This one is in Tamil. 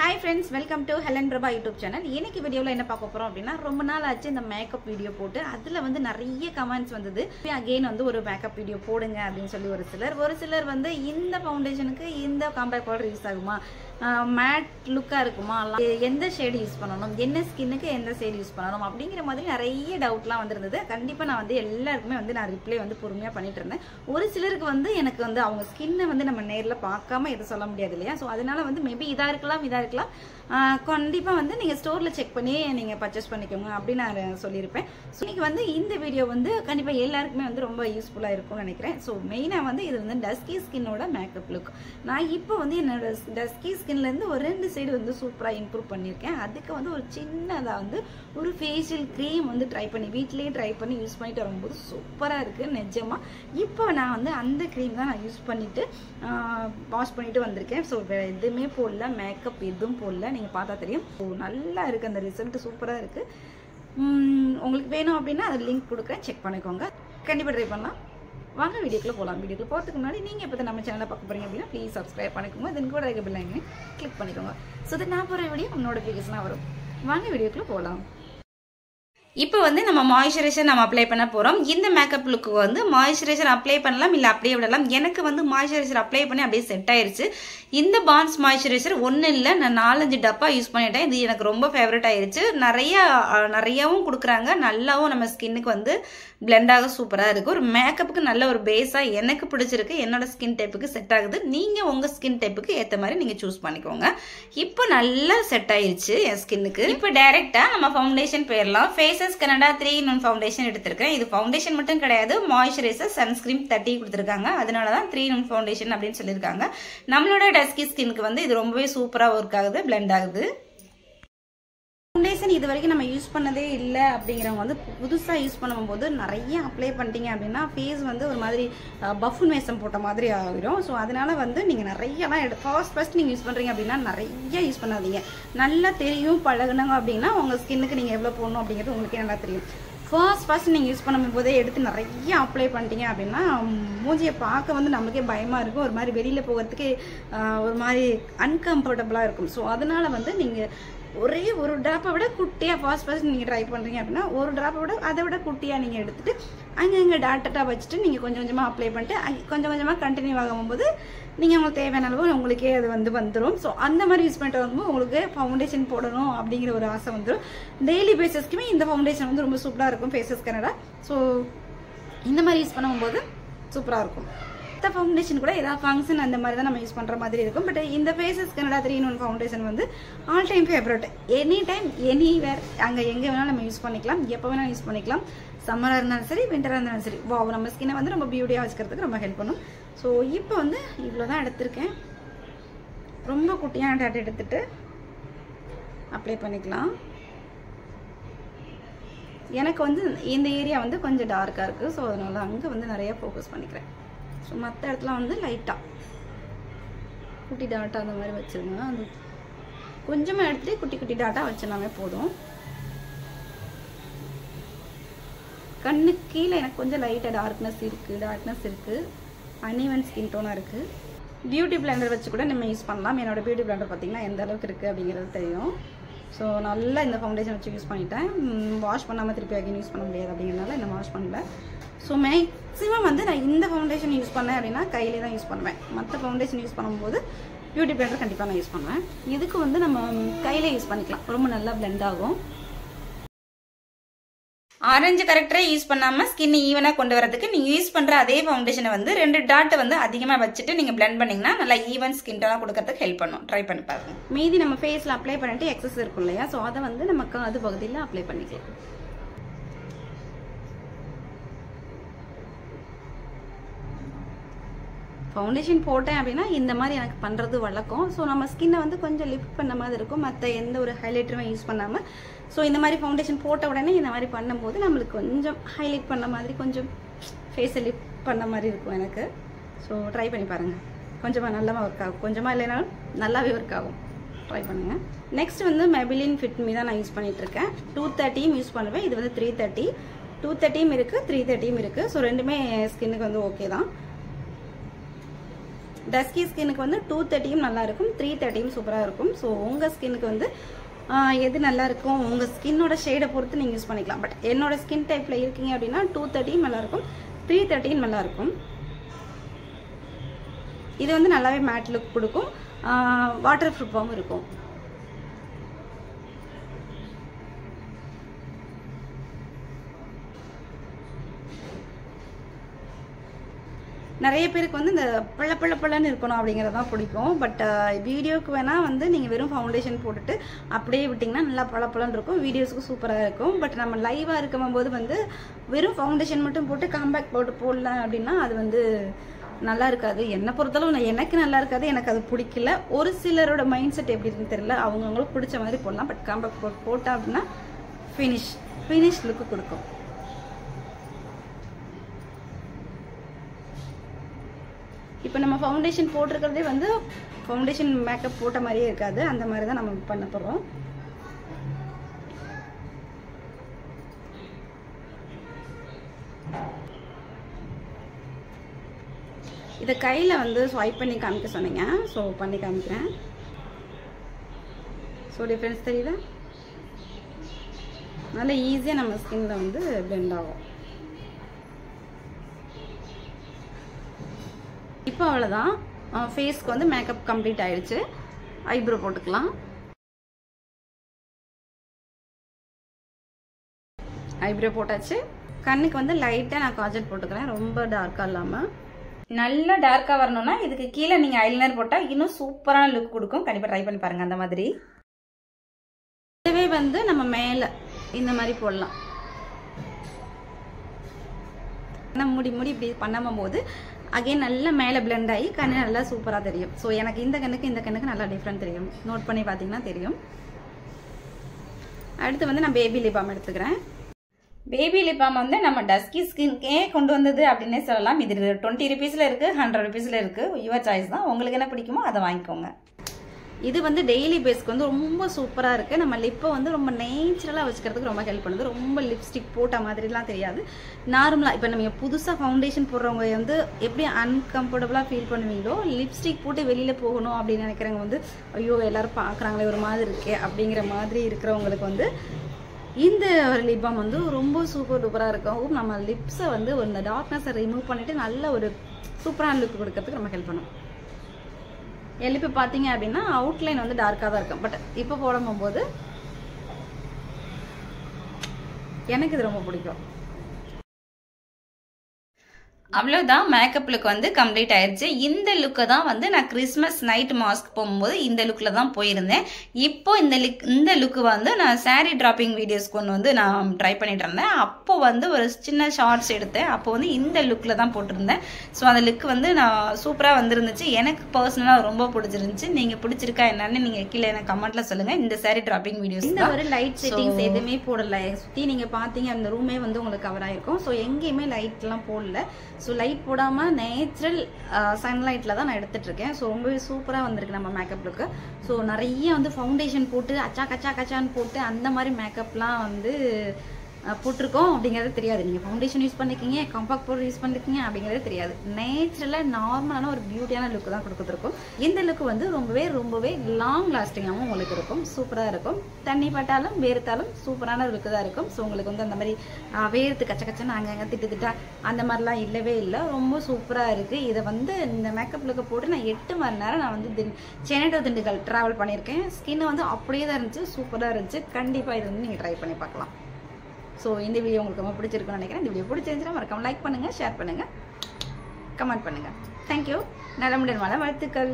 Hi friends, welcome to Helen Prabha YouTube channel. இன்னைக்கு வீடியோல என்ன பார்க்க போறோம் அப்படினா ரொம்ப நாள் ஆச்சு இந்த மேக்கப் வீடியோ போட்டு அதுல வந்து நிறைய கமெண்ட்ஸ் வந்தது. அகைன் வந்து ஒரு மேக்கப் வீடியோ போடுங்க அப்படினு சொல்லி ஒரு சிலர் வந்து இந்த ஃபவுண்டேஷனுக்கு இந்த காம்பாக்ட் பவுடர் யூஸ் ஆகுமா, மேட் லுக்கா இருக்குமா, எந்த ஷேட் யூஸ் பண்ணனும், என்ன ஸ்கின்னுக்கு எந்த ஷேட் யூஸ் பண்ணனும் அப்படிங்கிற மாதிரி நிறைய டவுட்லாம் வந்திருந்தது. கண்டிப்பா நான் வந்து எல்லாருக்குமே வந்து நான் ரிப்ளை வந்து பொறுமையா பண்ணிட்டு இருந்தேன். ஒரு சிலருக்கு வந்து எனக்கு வந்து அவங்க ஸ்கின்னை வந்து நம்ம நேர்ல பார்க்காம எது சொல்ல முடியாது இல்லையா, சோ அதனால வந்து மேபி இதா இருக்கலாம் கண்டிப்பா வந்து நீங்க ஸ்டோர்ல செக் பண்ணி நீங்க பர்ச்சேஸ் பண்ணிக்கோங்க அப்படின்னு நான் சொல்லியிருப்பேன். ஸோ இன்னைக்கு வந்து இந்த வீடியோ வந்து கண்டிப்பா எல்லாருக்குமே வந்து ரொம்ப யூஸ்ஃபுல்லா இருக்கும்னு நினைக்கிறேன். ஸோ மெயினா வந்து இது வந்து டஸ்கி ஸ்கின்னோட மேக்கப் லுக். நான் இப்போ வந்து என்னோட டஸ்கி ஸ்கின்ல இருந்து ஒரு 2 சைடு வந்து சூப்பரா இம்ப்ரூவ் பண்ணியிருக்கேன். அதுக்கு வந்து ஒரு சின்னதா வந்து ஒரு ஃபேஷியல் கிரீம் வந்து வீட்லயே ட்ரை பண்ணி யூஸ் பண்ணிட்டு வரும்போது சூப்பரா இருக்கு நிஜமா. இப்போ நான் வந்து அந்த கிரீம் தான் நான் யூஸ் பண்ணிட்டு வாஷ் பண்ணிட்டு வந்திருக்கேன். ஸோ எதுவுமே போடல, மேக்கப் எதுவும் போடல, நீங்க பார்த்தா தெரியும். நல்லா இருக்கு, அந்த ரிசல்ட் சூப்பரா இருக்கு. உங்களுக்கு வேணும் அப்படின்னா அது லிங்க் கொடுக்குறேன், செக் பண்ணிக்கோங்க. கண்டிப்பா ட்ரை பண்ணலாம். வாங்க வீடியோக்குள்ள போகலாம். வீடியோக்குள்ள போகிறதுக்கு முன்னாடி நீங்க இப்போ நம்ம சேனலை பார்க்க போறீங்க அப்படின்னா ப்ளீஸ் சப்ஸ்கிரைப் பண்ணிக்கோங்க. தென் கூட இருக்க பெல் ஐக்கனை கிளிக் பண்ணிக்கோங்க. ஸோ தட் நான் போகிற வீடியோ நோட்டிஃபிகேஷனாக வரும். வாங்க வீடியோக்குள்ள போகலாம். இப்போ வந்து நம்ம மாய்ஸ்சரைசர் நம்ம அப்ளை பண்ண போறோம். இந்த மேக்கப் லுக்கு வந்து மாய்ஸ்சரைசர் அப்ளை பண்ணலாம், இல்ல அப்படியே விடலாம். எனக்கு வந்து மாய்ஸ்சரைசர் அப்ளை பண்ணி அப்படியே செட் ஆயிருச்சு. இந்த பான்ஸ் மாய்ஸ்சரைசர் ஒன்றும் இல்லை, நான் 4-5 டப்பா யூஸ் பண்ணிட்டேன். இது எனக்கு ரொம்ப ஃபேவரட் ஆயிருச்சு. நிறையவும் கொடுக்குறாங்க, நல்லாவும் நம்ம ஸ்கின்னுக்கு வந்து பிளெண்ட் ஆக சூப்பராக இருக்கு. ஒரு மேக்கப்புக்கு நல்ல ஒரு பேஸா எனக்கு பிடிச்சிருக்கு. என்னோட ஸ்கின் டைப்புக்கு செட் ஆகுது. நீங்க உங்க ஸ்கின் டைப்புக்கு ஏற்ற மாதிரி நீங்க சூஸ் பண்ணிக்கோங்க. இப்போ நல்லா செட் ஆயிருச்சு என் ஸ்கின்னுக்கு. இப்போ டைரக்டா நம்ம ஃபவுண்டேஷன் போயிடலாம். ஃபேஸஸ் கனடா 3-in-1 ஃபவுண்டேஷன் எடுத்திருக்கேன். இது ஃபவுண்டேஷன் மட்டும் கிடையாது, மாய்ஸ்சரைசர், சன்ஸ்கிரீன் 30 கொடுத்துருக்காங்க. அதனாலதான் 3-in-1 ஃபவுண்டேஷன் அப்படின்னு சொல்லியிருக்காங்க. நம்மளோட டஸ்கி ஸ்கின்னுக்கு வந்து இது ரொம்பவே சூப்பரா ஒர்க் ஆகுது, பிளெண்ட் ஆகுது. ஃபவுண்டேஷன் இது வரைக்கும் நம்ம யூஸ் பண்ணதே இல்லை அப்படிங்கிறவங்க வந்து புதுசா யூஸ் பண்ணும்போது நிறைய அப்ளை பண்ணிட்டீங்க அப்படின்னா ஃபேஸ் வந்து ஒரு மாதிரி பஃபுன் வேஷம் போட்ட மாதிரி ஆகிடும். ஸோ அதனால வந்து நீங்க நிறையலாம் ஃபர்ஸ்ட் நீங்க யூஸ் பண்றீங்க அப்படின்னா நிறைய யூஸ் பண்ணாதீங்க. நல்லா தெரியும், பழகுனாங்க அப்படின்னா உங்க ஸ்கின்னுக்கு நீங்க எவ்வளவு போடணும் அப்படிங்கிறது உங்களுக்கே நல்லா தெரியும். ஃபர்ஸ்ட் நீங்கள் யூஸ் பண்ணும் போதே எடுத்து நிறைய அப்ளை பண்ணிட்டீங்க அப்படின்னா மூஞ்சியை பார்க்க வந்து நமக்கே பயமாக இருக்கும். ஒரு மாதிரி வெளியில் போகிறதுக்கு ஒரு மாதிரி அன்கம்ஃபர்டபுளாக இருக்கும். ஸோ அதனால வந்து நீங்கள் ஒரே ஒரு ட்ராப்பை விட குட்டியாக ஃபர்ஸ்ட் நீங்கள் ட்ரை பண்ணுறீங்க அப்படின்னா ஒரு ட்ராப்பை விட அதை விட குட்டியாக நீங்கள் எடுத்துகிட்டு அங்கே டாட்டா வச்சுட்டு நீங்கள் கொஞ்சம் கொஞ்சமாக அப்ளை பண்ணிட்டு கொஞ்சம் கொஞ்சமாக கண்டினியூ ஆகும்போது நீங்கள் உங்களுக்கு தேவையான அளவு உங்களுக்கே அது வந்து வந்துடும். ஸோ அந்த மாதிரி யூஸ் பண்ணிட்டு வரும்போது உங்களுக்கு ஃபவுண்டேஷன் போடணும் அப்படிங்கிற ஒரு ஆசை வந்துடும். டெய்லி பேசிஸ்க்குமே இந்த ஃபவுண்டேஷன் வந்து ரொம்ப சூப்பராக இருக்கும், ஃபேஸஸ் கனடா. ஸோ இந்த மாதிரி யூஸ் பண்ணும்போது சூப்பராக இருக்கும். மற்ற ஃபவுண்டேஷன் கூட ஏதாவது ஃபங்க்ஷன் அந்த மாதிரி தான் நம்ம யூஸ் பண்ணுற மாதிரி இருக்கும். பட் இந்த ஃபேஸஸ் கனடா 3-in-1 ஃபவுண்டேஷன் வந்து all time favourite. Any time anywhere அங்கே எங்கே வேணாலும் நம்ம யூஸ் பண்ணிக்கலாம், எப்போ வேணாலும் யூஸ் பண்ணிக்கலாம். சம்மராக இருந்தாலும் சரி, விண்டராக இருந்தாலும் சரி, நம்ம ஸ்கின்னை வந்து ரொம்ப பியூட்டியாக வச்சுக்கிறதுக்கு ரொம்ப ஹெல்ப் பண்ணும். ஸோ இப்போ வந்து இவ்வளோதான் எடுத்திருக்கேன். ரொம்ப குட்டியான டாட் எடுத்துட்டு அப்ளை பண்ணிக்கலாம். எனக்கு வந்து இந்த ஏரியா வந்து கொஞ்சம் டார்க்காக இருக்குது. ஸோ அதனால அங்கே வந்து நிறைய ஃபோக்கஸ் பண்ணிக்கிறேன். ஸோ மற்ற இடத்துல வந்து லைட்டாக குட்டி டாட்டா அந்த மாதிரி வச்சுருங்க. அது கொஞ்சமாக எடுத்துகிட்டு குட்டி குட்டி டாட்டா வச்சுனாவே போதும். கண்ணுக்கு கீழே எனக்கு கொஞ்சம் லைட்டாக டார்க்னஸ் இருக்குது, அன்ஈவன் ஸ்கின் டோனாக இருக்குது. பியூட்டி பிளெண்டர் வச்சு கூட நம்ம யூஸ் பண்ணலாம். என்னோட பியூட்டி பிளெண்டர் பார்த்தீங்கன்னா எந்த அளவுக்கு இருக்குது அப்படிங்கிறது தெரியும். ஸோ நல்லா இந்த ஃபவுண்டேஷன் வச்சு யூஸ் பண்ணிட்டேன். வாஷ் பண்ணாமல் திருப்பி அகைன் யூஸ் பண்ண முடியாது அப்படிங்கிறனால இந்த வாஷ் பண்ணல. ஸோ மேக்ஸிமம் வந்து நான் இந்த ஃபவுண்டேஷன் யூஸ் பண்ணேன் அப்படின்னா கையிலே தான் யூஸ் பண்ணுவேன். மற்ற ஃபவுண்டேஷன் யூஸ் பண்ணும்போது பியூட்டி பிளெண்டர் கண்டிப்பாக நான் யூஸ் பண்ணுவேன். இதுக்கு வந்து நம்ம கையிலே யூஸ் பண்ணிக்கலாம், ரொம்ப நல்லா பிளெண்ட் ஆகும். ஆரஞ்சு கரெக்டரா யூஸ் பண்ணாம ஸ்கின் ஈவனா கொண்டு வரதுக்கு நீங்க யூஸ் பண்ற அதே ஃபவுண்டேஷனை வந்து 2 டாட் வந்து அதிகமா வச்சுட்டு நீங்க பிளெண்ட் பண்ணீங்கன்னா நல்லா ஈவன் ஸ்கின் டோனா கொடுக்கறதுக்கு ஹெல்ப் பண்ணும். ட்ரை பண்ணி பாருங்க. மீதி நம்ம ஃபேஸ்ல அப்ளை பண்ணிட்டு எக்ஸஸ் இருக்கும் இல்லையா, ஸோ அதை வந்து நம்ம காது பகுதியில் அப்ளை பண்ணிக்கலாம். ஃபவுண்டேஷன் போட்டேன் அப்படின்னா இந்த மாதிரி எனக்கு பண்ணுறது வழக்கம். ஸோ நம்ம ஸ்கின்னை வந்து கொஞ்சம் லிஃப்ட் பண்ண மாதிரி இருக்கும், மற்ற எந்த ஒரு ஹைலைட்டருமே யூஸ் பண்ணாமல். ஸோ இந்த மாதிரி ஃபவுண்டேஷன் போட்ட உடனே இந்த மாதிரி பண்ணும்போது நம்மளுக்கு கொஞ்சம் ஹைலைட் பண்ண மாதிரி, கொஞ்சம் ஃபேஸை லிஃப்ட் பண்ண மாதிரி இருக்கும் எனக்கு. ஸோ ட்ரை பண்ணி பாருங்கள். கொஞ்சமாக நல்லாவே ஒர்க் ஆகும், கொஞ்சமாக இல்லைனாலும் நல்லாவே ஒர்க் ஆகும். ட்ரை பண்ணுங்கள். நெக்ஸ்ட் வந்து மெபிலின் ஃபிட் மீ தான் நான் யூஸ் பண்ணிகிட்ருக்கேன். 230 யூஸ் பண்ணுவேன். இது வந்து 330, 230 இருக்குது, 330 இருக்குது. ஸோ ரெண்டுமே ஸ்கின்னுக்கு வந்து ஓகே தான். டஸ்கி ஸ்கின்னுக்கு வந்து 230 நல்லா இருக்கும், 330 சூப்பராக இருக்கும். ஸோ உங்கள் ஸ்கின்னுக்கு வந்து எது நல்லா இருக்கும், உங்கள் ஸ்கின்னோட ஷேடை பொறுத்து நீங்கள் யூஸ் பண்ணிக்கலாம். பட் என்னோட ஸ்கின் டைப்பில் இருக்கீங்க அப்படின்னா 230 நல்லா இருக்கும், 330 நல்லா இருக்கும். இது வந்து நல்லாவே மேட் லுக் கொடுக்கும், வாட்டர் ப்ரூஃபாகவும் இருக்கும். நிறைய பேருக்கு வந்து இந்த பள்ளன்னு இருக்கணும் அப்படிங்கிறது தான் பிடிக்கும். பட் வீடியோக்கு வேணால் வந்து நீங்கள் வெறும் ஃபவுண்டேஷன் போட்டுட்டு அப்படியே விட்டிங்கன்னா நல்லா பளபளன்னு இருக்கும், வீடியோஸுக்கு சூப்பராக இருக்கும். பட் நம்ம லைவாக இருக்கும் போது வந்து வெறும் ஃபவுண்டேஷன் மட்டும் போட்டு காம்பேக்ட் போட்டு போடலாம் அப்படின்னா அது வந்து நல்லா இருக்காது. என்னை பொறுத்தளவு எனக்கு நல்லா இருக்காது, எனக்கு அது பிடிக்கல. ஒரு சிலரோட மைண்ட் செட் எப்படி இருக்குன்னு தெரியல, அவங்கவுங்களுக்கு பிடிச்ச மாதிரி போடலாம். பட் காம்பேக்ட் போட்டா அப்படின்னா ஃபினிஷ் லுக்கு கொடுக்கும். இப்போ நம்ம ஃபவுண்டேஷன் போட்டிருக்கிறதே வந்து ஃபவுண்டேஷன் மேக்கப் போட்ட மாதிரியே இருக்காது, அந்த மாதிரி தான் நம்ம பண்ண போகிறோம். இதை கையில் வந்து ஸ்வைப் பண்ணி காமிக்க சொன்னீங்க, ஸோ பண்ணி காமிக்கிறேன். ஸோ டிஃப்ரென்ஸ் தெரியுதா? நல்லா ஈஸியாக நம்ம ஸ்கின்ல வந்து பிளெண்ட் ஆகும். இப்போ அவ்வளோதான், ஃபேஸ்க்கு வந்து மேக்கப் கம்ப்ளீட் ஆயிடுச்சு. ஐப்ரோ போட்டுக்கலாம். ஐப்ரோ போட்டாச்சு. கண்ணுக்கு வந்து லைட்டாக நான் காஜல் போட்டுக்கிறேன், ரொம்ப டார்க்காக இல்லாமல். நல்லா டார்க்காக வரணும்னா இதுக்கு கீழே நீங்கள் ஐலைனர் போட்டால் இன்னும் சூப்பரான லுக் கொடுக்கும். கண்டிப்பாக ட்ரை பண்ணி பாருங்கள். அந்த மாதிரி இதுவே வந்து நம்ம மேலே இந்த மாதிரி போடலாம். மூடி இப்படி பண்ணும் போது அகைன் நல்லா மேலே பிளெண்ட் ஆகி கண்ணு நல்லா சூப்பராக தெரியும். ஸோ எனக்கு இந்த கண்ணுக்கு நல்லா டிஃப்ரெண்ட் தெரியும், நோட் பண்ணி பார்த்தீங்கன்னா தெரியும். அடுத்து வந்து நான் பேபி லிப் பாம் எடுத்துக்கிறேன். பேபி லிப் பாம் வந்து நம்ம டஸ்கி ஸ்கின்கே கொண்டு வந்தது அப்படின்னே சொல்லலாம். இது 20 ருபீஸில் இருக்குது, 100 ருபீஸில் இருக்குது. யுவர் சாய்ஸ் தான், உங்களுக்கு என்ன பிடிக்குமோ அதை வாங்கிக்கோங்க. இது வந்து டெய்லி பேஸ்க்கு வந்து ரொம்ப சூப்பராக இருக்குது. நம்ம லிப்பை வந்து ரொம்ப நேச்சுரலாக வச்சுக்கிறதுக்கு ரொம்ப ஹெல்ப் பண்ணுது. ரொம்ப லிப்ஸ்டிக் போட்ட மாதிரிலாம் தெரியாது. நார்மலாக இப்போ நம்ம புதுசாக ஃபவுண்டேஷன் போடுறவங்க வந்து எப்படி அன்கம்ஃபர்டபுளாக ஃபீல் பண்ணுவீங்களோ, லிப்ஸ்டிக் போட்டு வெளியில் போகணும் அப்படின்னு நினைக்கிறவங்க வந்து ஐயோ எல்லோரும் பார்க்குறாங்களே ஒரு மாதிரி இருக்கே அப்படிங்கிற மாதிரி இருக்கிறவங்களுக்கு வந்து இந்த ஒரு லிப் பாம் வந்து ரொம்ப சூப்பர் டூப்பராக இருக்கும். நம்ம லிப்ஸை வந்து இந்த டார்க்னஸை ரிமூவ் பண்ணிவிட்டு நல்ல ஒரு சூப்பரான லுக் கொடுக்கறதுக்கு ரொம்ப ஹெல்ப் பண்ணும். என் லிப்பு பார்த்தீங்க அப்படின்னா அவுட்லைன் வந்து டார்க்காக தான் இருக்கும். பட் இப்போ போடும்போது எனக்கு இது ரொம்ப பிடிக்கும். அவ்வளோதான், மேக்கப் லுக் வந்து கம்ப்ளீட் ஆயிடுச்சு. இந்த லுக்கை தான் வந்து நான் கிறிஸ்மஸ் நைட் மாஸ்க் போகும்போது இந்த லுக்கில் தான் போயிருந்தேன். இப்போ இந்த லுக்கு வந்து நான் சாரீ டிராப்பிங் வீடியோஸ் கொண்டு வந்து நான் ட்ரை பண்ணிட்டு இருந்தேன். அப்போ வந்து ஒரு சின்ன ஷார்ட்ஸ் எடுத்தேன், அப்போ வந்து இந்த லுக்கில் தான் போட்டிருந்தேன். ஸோ அந்த லுக் வந்து நான் சூப்பராக வந்துருந்துச்சு. எனக்கு பர்சனலாக ரொம்ப பிடிச்சிருந்துச்சு. நீங்கள் பிடிச்சிருக்கா என்னன்னு நீங்கள் கீழே எனக்கு கமெண்ட்டில் சொல்லுங்கள். இந்த சாரீ டிராப்பிங் வீடியோஸ் இந்த ஒரு லைட் செட்டிங்ஸ் எதுவுமே போடலை. சுற்றி நீங்கள் பார்த்தீங்க அந்த ரூமே வந்து உங்களுக்கு கவர் ஆகிருக்கும். ஸோ எங்கேயுமே லைட்லாம் போடல. ஸோ லைட் போடாமல் நேச்சுரல் சன்லைட்டில் தான் நான் எடுத்துகிட்டு இருக்கேன். ஸோ ரொம்பவே சூப்பராக வந்திருக்கு நம்ம மேக்கப் லுக்கு. ஸோ நிறைய வந்து ஃபவுண்டேஷன் போட்டு கச்சான்னு போட்டு அந்த மாதிரி மேக்கப்லாம் வந்து போட்டிருக்கோம் அப்படிங்கிறது தெரியாது. நீங்கள் ஃபவுண்டேஷன் யூஸ் பண்ணிக்கிங்க, காம்பாக்ட் பவுடர் யூஸ் பண்ணிக்கிங்க அப்படிங்கிறது தெரியாது. நேச்சுரலாக நார்மலான ஒரு பியூட்டியான லுக்கு தான் கொடுத்துருக்கும். இந்த லுக்கு வந்து ரொம்பவே லாங் லாஸ்டிங்காகவும் உங்களுக்கு இருக்கும், சூப்பராக இருக்கும். தண்ணி பட்டாலும் வேர்த்தாலும் சூப்பரான லுக்கு தான் இருக்கும். ஸோ உங்களுக்கு வந்து அந்த மாதிரி வேர்த்து கச்சன்னு அங்கங்கே திட்டா அந்த மாதிரிலாம் இல்லவே இல்லை, ரொம்ப சூப்பராக இருக்குது. இதை வந்து இந்த மேக்கப் லுக்கை போட்டு நான் 8 மணி நேரம் நான் வந்து சென்னை டு திண்டுக்கல் ட்ராவல் பண்ணியிருக்கேன். ஸ்கின் வந்து அப்படியே தான் இருந்துச்சு, சூப்பராக இருந்துச்சு. கண்டிப்பாக இது வந்து நீங்கள் ட்ரை பண்ணி பார்க்கலாம். ஸோ இந்த வீடியோ உங்களுக்கு ரொம்ப பிடிச்சிருக்குன்னு நினைக்கிறேன். இந்த வீடியோ பிடிச்சிருந்துச்சுன்னா மறக்காம லைக் பண்ணுங்கள், ஷேர் பண்ணுங்கள், கமெண்ட் பண்ணுங்கள். தேங்க்யூ. நலமுடன் வாழ்த்துக்கள்.